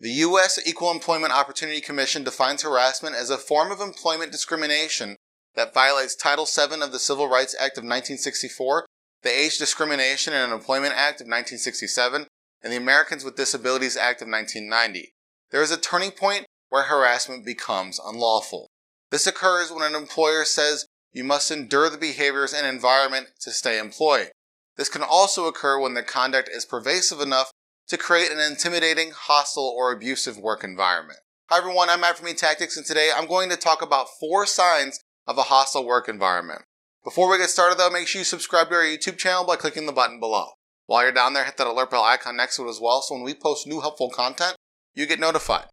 The U.S. Equal Employment Opportunity Commission defines harassment as a form of employment discrimination that violates Title VII of the Civil Rights Act of 1964, the Age Discrimination and Employment Act of 1967, and the Americans with Disabilities Act of 1990. There is a turning point where harassment becomes unlawful. This occurs when an employer says you must endure the behaviors and environment to stay employed. This can also occur when the conduct is pervasive enough to create an intimidating, hostile, or abusive work environment. Hi everyone, I'm Matt from Tactics, and today I'm going to talk about 4 signs of a hostile work environment. Before we get started though, make sure you subscribe to our YouTube channel by clicking the button below. While you're down there, hit that alert bell icon next to it as well, so when we post new helpful content, you get notified.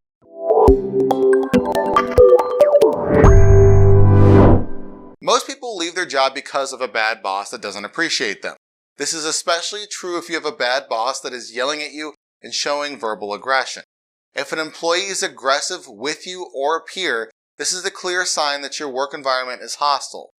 Most people leave their job because of a bad boss that doesn't appreciate them. This is especially true if you have a bad boss that is yelling at you and showing verbal aggression. If an employee is aggressive with you or a peer, this is a clear sign that your work environment is hostile.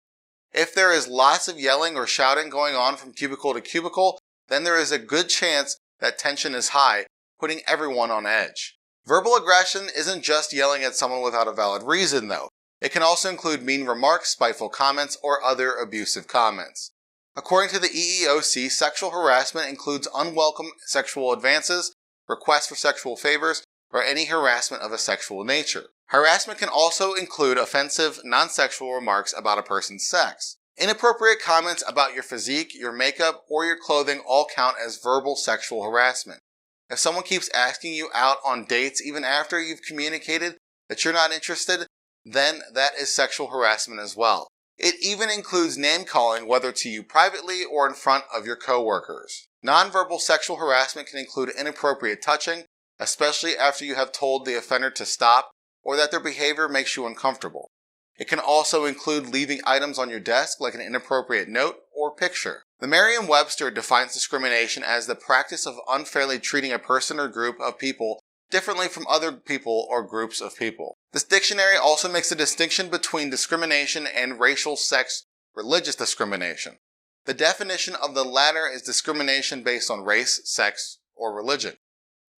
If there is lots of yelling or shouting going on from cubicle to cubicle, then there is a good chance that tension is high, putting everyone on edge. Verbal aggression isn't just yelling at someone without a valid reason though. It can also include mean remarks, spiteful comments, or other abusive comments. According to the EEOC, sexual harassment includes unwelcome sexual advances, requests for sexual favors, or any harassment of a sexual nature. Harassment can also include offensive, non-sexual remarks about a person's sex. Inappropriate comments about your physique, your makeup, or your clothing all count as verbal sexual harassment. If someone keeps asking you out on dates even after you've communicated that you're not interested, then that is sexual harassment as well. It even includes name-calling, whether to you privately or in front of your coworkers. Nonverbal sexual harassment can include inappropriate touching, especially after you have told the offender to stop or that their behavior makes you uncomfortable. It can also include leaving items on your desk like an inappropriate note or picture. The Merriam-Webster defines discrimination as the practice of unfairly treating a person or group of people differently from other people or groups of people. This dictionary also makes a distinction between discrimination and racial, sex, religious discrimination. The definition of the latter is discrimination based on race, sex, or religion.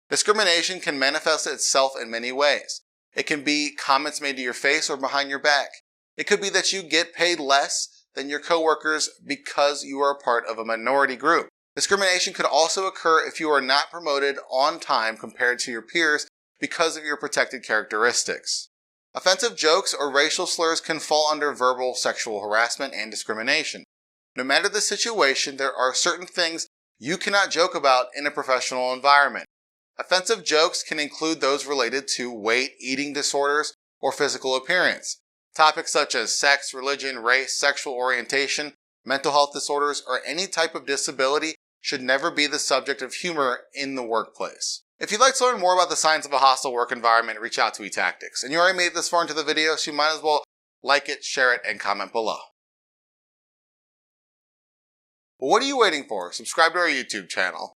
Discrimination can manifest itself in many ways. It can be comments made to your face or behind your back. It could be that you get paid less than your coworkers because you are a part of a minority group. Discrimination could also occur if you are not promoted on time compared to your peers because of your protected characteristics. Offensive jokes or racial slurs can fall under verbal sexual harassment and discrimination. No matter the situation, there are certain things you cannot joke about in a professional environment. Offensive jokes can include those related to weight, eating disorders, or physical appearance. Topics such as sex, religion, race, sexual orientation, mental health disorders, or any type of disability should never be the subject of humor in the workplace. If you'd like to learn more about the signs of a hostile work environment, reach out to eTactics. And you already made it this far into the video, so you might as well like it, share it, and comment below. Well, what are you waiting for? Subscribe to our YouTube channel.